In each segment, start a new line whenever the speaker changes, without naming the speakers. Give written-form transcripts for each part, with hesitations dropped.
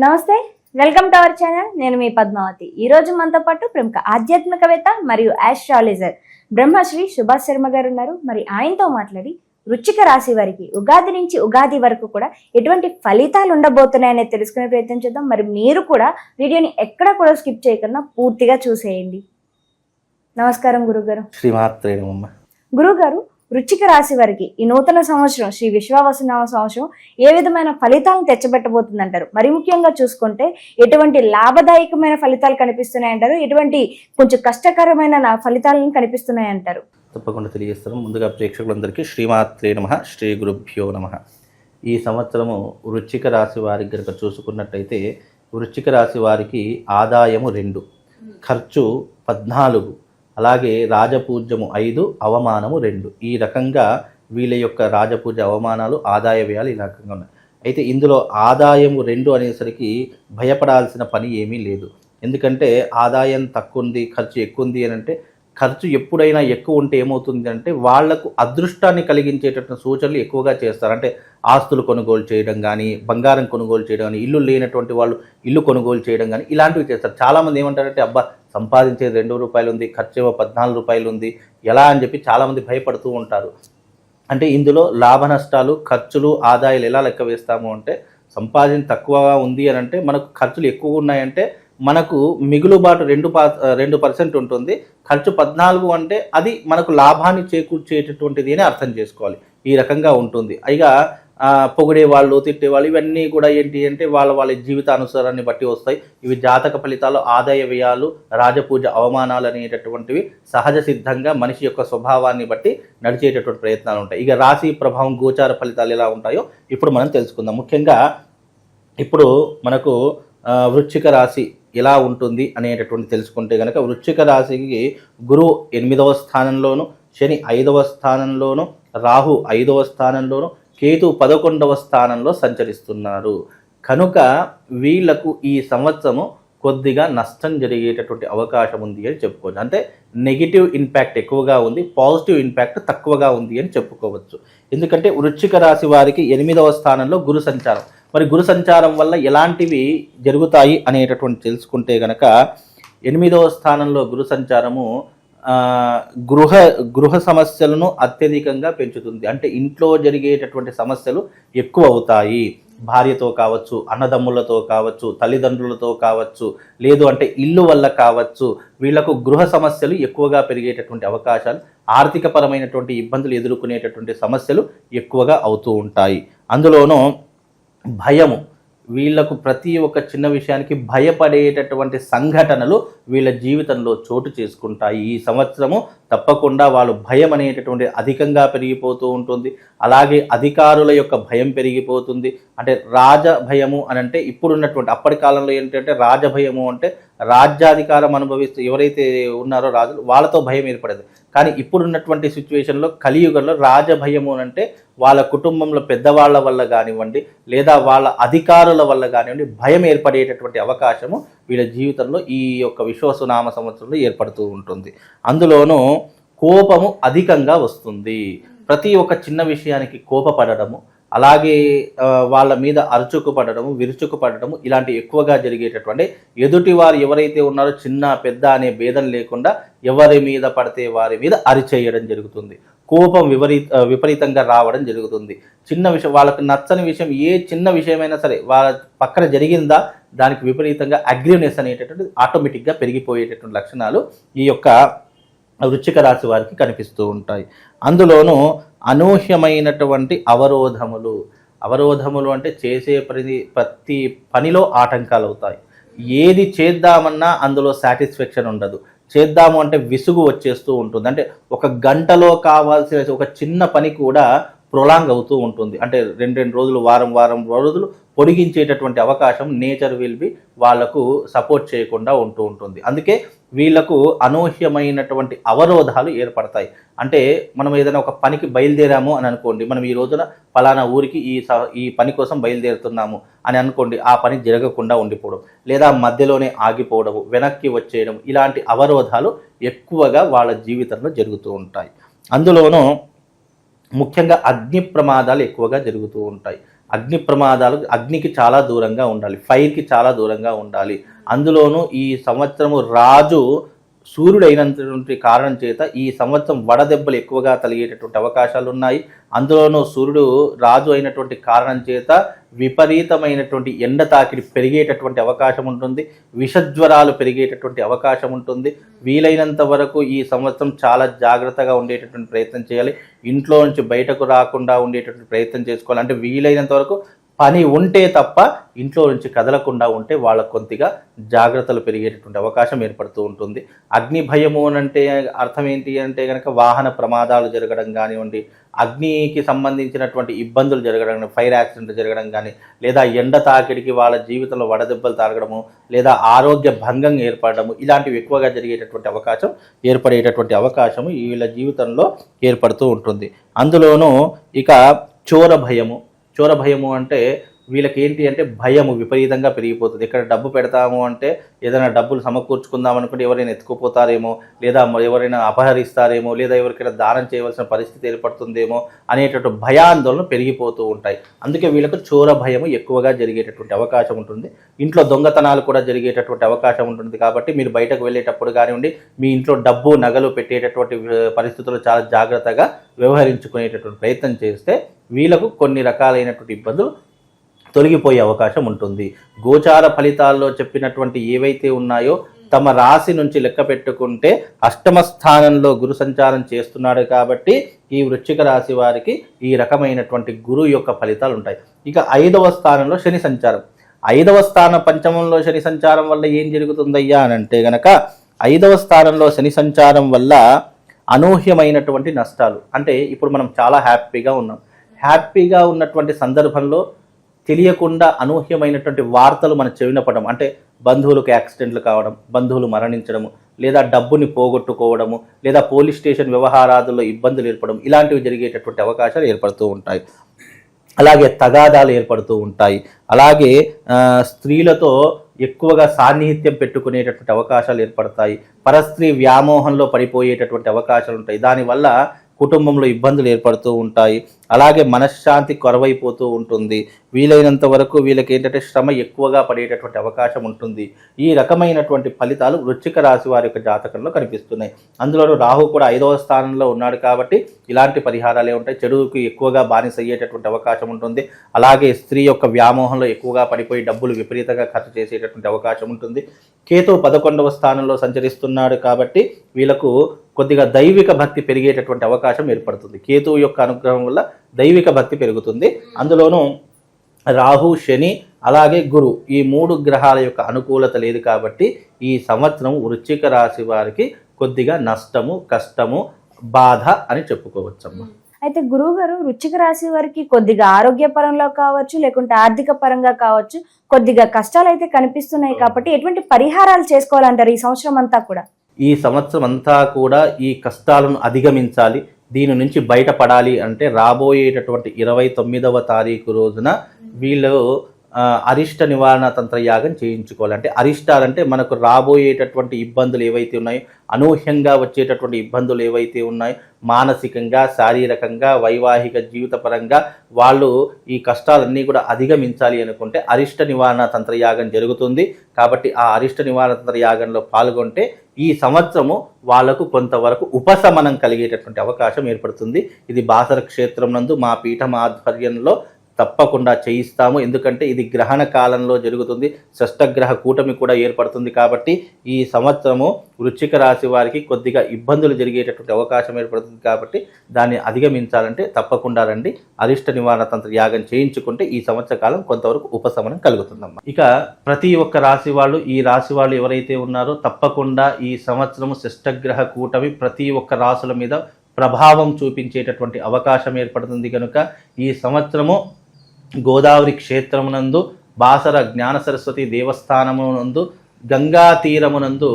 నమస్తే, welcome to our channel. నేను మీ పద్మావతి. ఈ రోజు మనతో పాటు ప్రముఖ ఆధ్యాత్మికవేత్త మరియు ఆస్ట్రాలజర్ బ్రహ్మశ్రీ సుభాష్ శర్మ గారు ఉన్నారు. మరి ఆయనతో మాట్లాడి వృశ్చిక రాశి వారికి ఉగాది నుంచి ఉగాది వరకు కూడా ఎటువంటి ఫలితాలు ఉండబోతున్నాయనేది తెలుసుకునే ప్రయత్నం చేద్దాం. మరి మీరు కూడా వీడియోని ఎక్కడ కూడా స్కిప్ చేయకుండా పూర్తిగా చూసేయండి. నమస్కారం గురుగారు.
శ్రీమాత్రే నమః.
గురుగారు, వృశ్చిక రాశి వారికి ఈ నూతన సంవత్సరం శ్రీ విశ్వావసునామ సంవత్సరం ఏ విధమైన ఫలితాలను తెచ్చబెట్టబోతుందంటారు? మరి ముఖ్యంగా చూసుకుంటే ఎటువంటి లాభదాయకమైన ఫలితాలు కనిపిస్తున్నాయంటారు, ఎటువంటి కొంచెం కష్టకరమైన ఫలితాలను కనిపిస్తున్నాయంటారు?
తప్పకుండా తెలియజేస్తాను. ముందుగా ప్రేక్షకులందరికీ శ్రీమాత్రే నమః, శ్రీ గురుభ్యో నమః. ఈ సంవత్సరము వృశ్చిక రాశి వారికి కనుక చూసుకున్నట్టయితే వృశ్చిక రాశి వారికి ఆదాయము 2, ఖర్చు 14, అలాగే రాజపూజ్యము 5, అవమానము 2. ఈ రకంగా వీళ్ళ యొక్క రాజపూజ అవమానాలు ఆదాయ వ్యయాలు ఈ రకంగా ఉన్నాయి. అయితే ఇందులో ఆదాయము 2 అనేసరికి భయపడాల్సిన పని ఏమీ లేదు. ఎందుకంటే ఆదాయం తక్కువ ఉంది, ఖర్చు ఎక్కువ ఉంది అని అంటే, ఖర్చు ఎప్పుడైనా ఎక్కువ ఉంటే ఏమవుతుంది అంటే వాళ్లకు అదృష్టాన్ని కలిగించేటటువంటి సూచనలు ఎక్కువగా చేస్తారు. అంటే ఆస్తులు కొనుగోలు చేయడం కానీ, బంగారం కొనుగోలు చేయడం కానీ, ఇల్లు లేనటువంటి వాళ్ళు ఇల్లు కొనుగోలు చేయడం కానీ ఇలాంటివి చేస్తారు. చాలామంది ఏమంటారంటే, అబ్బా సంపాదించేది 2 రూపాయలు ఉంది, ఖర్చు ఏమో 14 రూపాయలు ఉంది, ఎలా అని చెప్పి చాలామంది భయపడుతూ ఉంటారు. అంటే ఇందులో లాభ నష్టాలు, ఖర్చులు, ఆదాయాలు ఎలా లెక్క వేస్తాము అంటే, సంపాదన తక్కువగా ఉంది అని అంటే మనకు ఖర్చులు ఎక్కువ ఉన్నాయంటే మనకు మిగులుబాటు 2% ఉంటుంది. ఖర్చు 14 అంటే అది మనకు లాభాన్ని చేకూర్చేటటువంటిది అని అర్థం చేసుకోవాలి. ఈ రకంగా ఉంటుంది. ఇక పొగిడేవాళ్ళు, తిట్టేవాళ్ళు ఇవన్నీ కూడా ఏంటి అంటే వాళ్ళ జీవితానుసారాన్ని బట్టి వస్తాయి. ఇవి జాతక ఫలితాలు, ఆదాయ వ్యయాలు, రాజపూజ అవమానాలు అనేటటువంటివి సహజ సిద్ధంగా మనిషి యొక్క స్వభావాన్ని బట్టి నడిచేటటువంటి ప్రయత్నాలు ఉంటాయి. ఇక రాశి ప్రభావం, గోచార ఫలితాలు ఎలా ఉంటాయో ఇప్పుడు మనం తెలుసుకుందాం. ముఖ్యంగా ఇప్పుడు మనకు వృశ్చిక రాశి ఎలా ఉంటుంది అనేటటువంటి తెలుసుకుంటే కనుక, వృశ్చిక రాశికి గురువు 8వ స్థానంలోను, శని 5వ స్థానంలోను, రాహు 5వ స్థానంలోను, కేతు 11వ స్థానంలో సంచరిస్తున్నారు. కనుక వీళ్లకు ఈ సంవత్సరము కొద్దిగా నష్టం జరిగేటటువంటి అవకాశం ఉంది అని చెప్పుకోవచ్చు. అంటే నెగిటివ్ ఇంపాక్ట్ ఎక్కువగా ఉంది, పాజిటివ్ ఇంపాక్ట్ తక్కువగా ఉంది అని చెప్పుకోవచ్చు. ఎందుకంటే వృశ్చిక రాశి వారికి 8వ స్థానంలో గురు సంచారం. మరి గురు సంచారం వల్ల ఎలాంటివి జరుగుతాయి అనేటటువంటి తెలుసుకుంటే కనుక, 8వ స్థానంలో గురు సంచారము గృహ సమస్యలను అత్యధికంగా పెంచుతుంది. అంటే ఇంట్లో జరిగేటటువంటి సమస్యలు ఎక్కువ అవుతాయి. భార్యతో కావచ్చు, అన్నదమ్ములతో కావచ్చు, తల్లిదండ్రులతో కావచ్చు, లేదు అంటే ఇల్లు వల్ల కావచ్చు, వీళ్లకు గృహ సమస్యలు ఎక్కువగా పెరిగేటటువంటి అవకాశాలు, ఆర్థిక పరమైనటువంటి ఇబ్బందులు ఎదుర్కొనేటటువంటి సమస్యలు ఎక్కువగా అవుతూ ఉంటాయి. అందులోనూ భయము, వీళ్లకు ప్రతి ఒక్క చిన్న విషయానికి భయపడేటటువంటి సంఘటనలు వీళ్ళ జీవితంలో చోటు చేసుకుంటాయి. ఈ సంవత్సరము తప్పకుండా వాళ్ళు భయం అనేటటువంటి అధికంగా పెరిగిపోతూ ఉంటుంది. అలాగే అధికారుల యొక్క భయం పెరిగిపోతుంది. అంటే రాజ భయము అని అంటే ఇప్పుడున్నటువంటి అప్పటి కాలంలో ఏంటంటే రాజభయము అంటే రాజ్యాధికారం అనుభవిస్తూ ఎవరైతే ఉన్నారో రాజులు, వాళ్ళతో భయం ఏర్పడేది. కానీ ఇప్పుడున్నటువంటి సిచ్యువేషన్లో కలియుగంలో రాజభయము అంటే వాళ్ళ కుటుంబంలో పెద్దవాళ్ల వల్ల కానివ్వండి, లేదా వాళ్ళ అధికారుల వల్ల కానివ్వండి భయం ఏర్పడేటటువంటి అవకాశము వీళ్ళ జీవితంలో ఈ యొక్క విశ్వావసునామ సంవత్సరంలో ఏర్పడుతూ ఉంటుంది. అందులోనూ కోపము అధికంగా వస్తుంది. ప్రతి ఒక్క చిన్న విషయానికి కోపపడము, అలాగే వాళ్ళ మీద అరుచుకుపడము, విరుచుకుపడము ఇలాంటి ఎక్కువగా జరిగేటటువంటి, ఎదుటి వారు ఎవరైతే ఉన్నారో చిన్న పెద్ద అనే భేదం లేకుండా ఎవరి మీద పడితే వారి మీద అరిచేయడం జరుగుతుంది. కోపం విపరీతంగా రావడం జరుగుతుంది. చిన్న విషయం, వాళ్ళకి నచ్చని విషయం, ఏ చిన్న విషయమైనా సరే వాళ్ళ పక్కన జరిగిందా దానికి విపరీతంగా అగ్రివ్నెస్ అనేటటువంటి ఆటోమేటిక్గా పెరిగిపోయేటటువంటి లక్షణాలు ఈ యొక్క వృశ్చిక రాశి వారికి కనిపిస్తూ ఉంటాయి. అందులోనూ అనూహ్యమైనటువంటి అవరోధములు అంటే చేసే ప్రతి పనిలో ఆటంకాలు అవుతాయి. ఏది చేద్దామన్నా అందులో సాటిస్ఫాక్షన్ ఉండదు. చేద్దాము అంటే విసుగు వచ్చేస్తూ ఉంటుంది. అంటే ఒక గంటలో కావాల్సిన ఒక చిన్న పని కూడా ప్రొలాంగ్ అవుతూ ఉంటుంది. అంటే 2 రోజులు, వారం రోజులు పొడిగించేటటువంటి అవకాశం నేచర్ విల్ బి వాళ్లకు సపోర్ట్ చేయకుండా ఉంటూ ఉంటుంది. అందుకే వీళ్లకు అనూహ్యమైనటువంటి అవరోధాలు ఏర్పడతాయి. అంటే మనం ఏదైనా ఒక పనికి బయలుదేరాము అని అనుకోండి, మనం ఈ రోజున ఫలానా ఊరికి ఈ పని కోసం బయలుదేరుతున్నాము అని అనుకోండి, ఆ పని జరగకుండా ఉండిపోవడం, లేదా మధ్యలోనే ఆగిపోవడం, వెనక్కి వచ్చేయడం, ఇలాంటి అవరోధాలు ఎక్కువగా వాళ్ళ జీవితంలో జరుగుతూ ఉంటాయి. అందులోనూ ముఖ్యంగా అగ్ని ప్రమాదాలు ఎక్కువగా జరుగుతూ ఉంటాయి. అగ్ని ప్రమాదాలు, అగ్నికి చాలా దూరంగా ఉండాలి, ఫైర్కి చాలా దూరంగా ఉండాలి. అందులోనూ ఈ సంవత్సరము రాజు సూర్యుడైనటువంటి కారణం చేత ఈ సంవత్సరం వడదెబ్బలు ఎక్కువగా తగిలేటటువంటి అవకాశాలు ఉన్నాయి. అందులోనూ సూర్యుడు రాజు అయినటువంటి కారణం చేత విపరీతమైనటువంటి ఎండ తాకిడి పెరిగేటటువంటి అవకాశం ఉంటుంది, విషజ్వరాలు పెరిగేటటువంటి అవకాశం ఉంటుంది. వీలైనంత వరకు ఈ సంవత్సరం చాలా జాగ్రత్తగా ఉండేటటువంటి ప్రయత్నం చేయాలి. ఇంట్లో నుంచి బయటకు రాకుండా ఉండేటటువంటి ప్రయత్నం చేసుకోవాలి. అంటే వీలైనంత వరకు పని ఉంటే తప్ప ఇంట్లో నుంచి కదలకుండా ఉంటే వాళ్ళకు కొద్దిగా జాగ్రత్తలు పెరిగేటటువంటి అవకాశం ఏర్పడుతూ ఉంటుంది. అగ్ని భయము అంటే అర్థం ఏంటి అంటే కనుక వాహన ప్రమాదాలు జరగడం కానివ్వండి, అగ్నికి సంబంధించినటువంటి ఇబ్బందులు జరగడం, ఫైర్ యాక్సిడెంట్ జరగడం కానీ, లేదా ఎండ తాకిడికి వాళ్ళ జీవితంలో వడదెబ్బలు తాగడము, లేదా ఆరోగ్య భంగం ఏర్పడము, ఇలాంటివి ఎక్కువగా జరిగేటటువంటి అవకాశం ఏర్పడేటటువంటి అవకాశం వీళ్ళ జీవితంలో ఏర్పడుతూ ఉంటుంది. అందులోనూ ఇక చోర భయము అంటే వీళ్ళకి ఏంటి అంటే భయము విపరీతంగా పెరిగిపోతుంది. ఎక్కడ డబ్బు పెడతాము అంటే ఏదైనా డబ్బులు సమకూర్చుకుందాం అనుకుంటే ఎవరైనా ఎత్తుకుపోతారేమో, లేదా ఎవరైనా అపహరిస్తారేమో, లేదా ఎవరికైనా దానం చేయవలసిన పరిస్థితి ఏర్పడుతుందేమో అనేటటువంటి భయాందోళన పెరిగిపోతూ ఉంటాయి. అందుకే వీళ్ళకు చోర భయము ఎక్కువగా జరిగేటటువంటి అవకాశం ఉంటుంది. ఇంట్లో దొంగతనాలు కూడా జరిగేటటువంటి అవకాశం ఉంటుంది. కాబట్టి మీరు బయటకు వెళ్ళేటప్పుడు కానివ్వండి, మీ ఇంట్లో డబ్బు నగలు పెట్టేటటువంటి పరిస్థితులు చాలా జాగ్రత్తగా వ్యవహరించుకునేటటువంటి ప్రయత్నం చేస్తే వీళ్ళకు కొన్ని రకాలైనటువంటి ఇబ్బందులు తొలగిపోయే అవకాశం ఉంటుంది. గోచార ఫలితాల్లో చెప్పినటువంటి ఏవైతే ఉన్నాయో తమ రాశి నుంచి లెక్క పెట్టుకుంటే అష్టమ స్థానంలో గురు సంచారం చేస్తున్నాడు కాబట్టి ఈ వృశ్చిక రాశి వారికి ఈ రకమైనటువంటి గురు యొక్క ఫలితాలు ఉంటాయి. ఇక 5వ స్థానంలో శని సంచారం. 5వ స్థాన పంచమంలో శని సంచారం వల్ల ఏం జరుగుతుందయ్యా అని అంటే గనక 5వ స్థానంలో శని సంచారం వల్ల అనూహ్యమైనటువంటి నష్టాలు. అంటే ఇప్పుడు మనం చాలా హ్యాపీగా ఉన్నటువంటి సందర్భంలో తెలియకుండా అనూహ్యమైనటువంటి వార్తలు మన చెవిన పడడం, అంటే బంధువులకు యాక్సిడెంట్లు కావడం, బంధువులు మరణించడము, లేదా డబ్బుని పోగొట్టుకోవడము, లేదా పోలీస్ స్టేషన్ వ్యవహారాదుల్లో ఇబ్బందులు ఏర్పడడం, ఇలాంటివి జరిగేటటువంటి అవకాశాలు ఏర్పడుతూ ఉంటాయి. అలాగే తగాదాలు ఏర్పడుతూ ఉంటాయి. అలాగే స్త్రీలతో ఎక్కువగా సాన్నిహిత్యం పెట్టుకునేటటువంటి అవకాశాలు ఏర్పడతాయి. పరస్త్రీ వ్యామోహంలో పడిపోయేటటువంటి అవకాశాలు ఉంటాయి. దానివల్ల కుటుంబంలో ఇబ్బందులు ఏర్పడుతూ ఉంటాయి. అలాగే మనశ్శాంతి కొరవైపోతూ ఉంటుంది. వీలైనంత వరకు వీళ్ళకి ఏంటంటే శ్రమ ఎక్కువగా పడేటటువంటి అవకాశం ఉంటుంది. ఈ రకమైనటువంటి ఫలితాలు వృశ్చిక రాశి వారి యొక్క జాతకంలో కనిపిస్తున్నాయి. అందులోనూ రాహు కూడా 5వ స్థానంలో ఉన్నాడు కాబట్టి ఇలాంటి పరిహారాలే ఉంటాయి. చెడుకు ఎక్కువగా బానిస అయ్యేటటువంటి అవకాశం ఉంటుంది. అలాగే స్త్రీ యొక్క వ్యామోహంలో ఎక్కువగా పడిపోయి డబ్బులు విపరీతంగా ఖర్చు చేసేటటువంటి అవకాశం ఉంటుంది. కేతు 11వ స్థానంలో సంచరిస్తున్నాడు కాబట్టి వీళ్ళకు కొద్దిగా దైవిక భక్తి పెరిగేటటువంటి అవకాశం ఏర్పడుతుంది. కేతువు యొక్క అనుగ్రహం వల్ల దైవిక భక్తి పెరుగుతుంది. అందులోనూ రాహు, శని, అలాగే గురు, ఈ 3 గ్రహాల యొక్క అనుకూలత లేదు కాబట్టి ఈ సంవత్సరం వృశ్చిక రాశి వారికి కొద్దిగా నష్టము, కష్టము, బాధ అని చెప్పుకోవచ్చమ్మా.
అయితే గురువు గారు, వృశ్చిక రాశి వారికి కొద్దిగా ఆరోగ్య పరంలో కావచ్చు, లేకుంటే ఆర్థిక పరంగా కావచ్చు, కొద్దిగా కష్టాలు అయితే కనిపిస్తున్నాయి కాబట్టి ఎటువంటి పరిహారాలు చేసుకోవాలంటారు ఈ సంవత్సరం అంతా కూడా?
ఈ సంవత్సరం అంతా కూడా ఈ కష్టాలను అధిగమించాలి, దీని నుంచి బయటపడాలి అంటే రాబోయేటటువంటి 29వ తారీఖు రోజున వీళ్ళు అరిష్ట నివారణ తంత్ర యాగం చేయించుకోవాలి. అంటే అరిష్టాలంటే మనకు రాబోయేటటువంటి ఇబ్బందులు ఏవైతే ఉన్నాయో, అనూహ్యంగా వచ్చేటటువంటి ఇబ్బందులు ఏవైతే ఉన్నాయో, మానసికంగా, శారీరకంగా, వైవాహిక జీవితపరంగా వాళ్ళు ఈ కష్టాలన్నీ కూడా అధిగమించాలి అనుకుంటే అరిష్ట నివారణ తంత్రయాగం జరుగుతుంది. కాబట్టి ఆ అరిష్ట నివారణ తంత్రయాగంలో పాల్గొంటే ఈ సంవత్సరము వాళ్లకు కొంతవరకు ఉపశమనం కలిగేటటువంటి అవకాశం ఏర్పడుతుంది. ఇది బాసర క్షేత్రం నందు మా పీఠం ఆధ్వర్యంలో తప్పకుండా చేయిస్తాము. ఎందుకంటే ఇది గ్రహణ కాలంలో జరుగుతుంది, షష్టగ్రహ కూటమి కూడా ఏర్పడుతుంది. కాబట్టి ఈ సంవత్సరము వృశ్చిక రాశి వారికి కొద్దిగా ఇబ్బందులు జరిగేటటువంటి అవకాశం ఏర్పడుతుంది. కాబట్టి దాన్ని అధిగమించాలంటే తప్పకుండా రండి, అరిష్ట నివారణ తంత్ర యాగం చేయించుకుంటే ఈ సంవత్సర కాలం కొంతవరకు ఉపశమనం కలుగుతుందమ్మా. ఇక ప్రతి ఒక్క రాశి వాళ్ళు, ఈ రాశి వాళ్ళు ఎవరైతే ఉన్నారో తప్పకుండా ఈ సంవత్సరము షష్టగ్రహ కూటమి ప్రతి ఒక్క రాశుల మీద ప్రభావం చూపించేటటువంటి అవకాశం ఏర్పడుతుంది. కనుక ఈ సంవత్సరము గోదావరి క్షేత్రమునందు, బాసర జ్ఞాన సరస్వతి దేవస్థానమునందు, గంగా తీరమునందు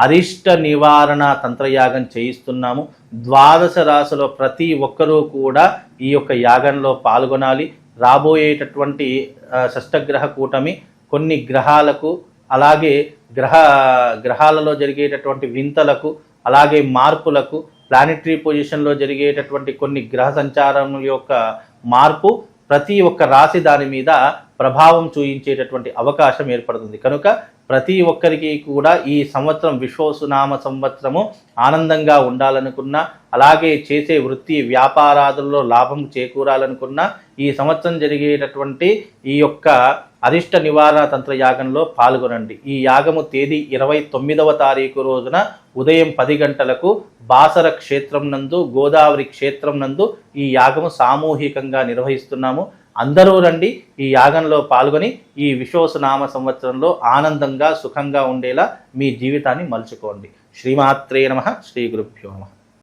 అరిష్ట నివారణ తంత్రయాగం చేయిస్తున్నాము. 12 రాశుల ప్రతి ఒక్కరూ కూడా ఈ యొక్క యాగంలో పాల్గొనాలి. రాబోయేటటువంటి షష్టగ్రహ కూటమి కొన్ని గ్రహాలకు, అలాగే గ్రహాలలో జరిగేటటువంటి వింతలకు, అలాగే మార్పులకు, ప్లానెటరీ పొజిషన్లో జరిగేటటువంటి కొన్ని గ్రహ సంచారం యొక్క మార్పు ప్రతి ఒక్క రాశి దాని మీద ప్రభావం చూయించేటటువంటి అవకాశం ఏర్పడుతుంది. కనుక ప్రతి ఒక్కరికి కూడా ఈ సంవత్సరం విశ్వసునామ సంవత్సరము ఆనందంగా ఉండాలనుకున్నా, అలాగే చేసే వృత్తి వ్యాపారాదుల్లో లాభం చేకూరాలనుకున్నా ఈ సంవత్సరం జరిగేటటువంటి ఈ యొక్క అరిష్ట నివారణ తంత్ర యాగంలో పాల్గొనండి. ఈ యాగము తేదీ 29వ తారీఖు రోజున ఉదయం 10 గంటలకు బాసర క్షేత్రం నందు, గోదావరి క్షేత్రం నందు ఈ యాగము సామూహికంగా నిర్వహిస్తున్నాము. అందరూ రండి, ఈ యాగంలో పాల్గొని ఈ విశ్వసునామ సంవత్సరంలో ఆనందంగా సుఖంగా ఉండేలా మీ జీవితాన్ని మలుచుకోండి. శ్రీమాత్రే నమః. శ్రీ గురుభ్యో నమః.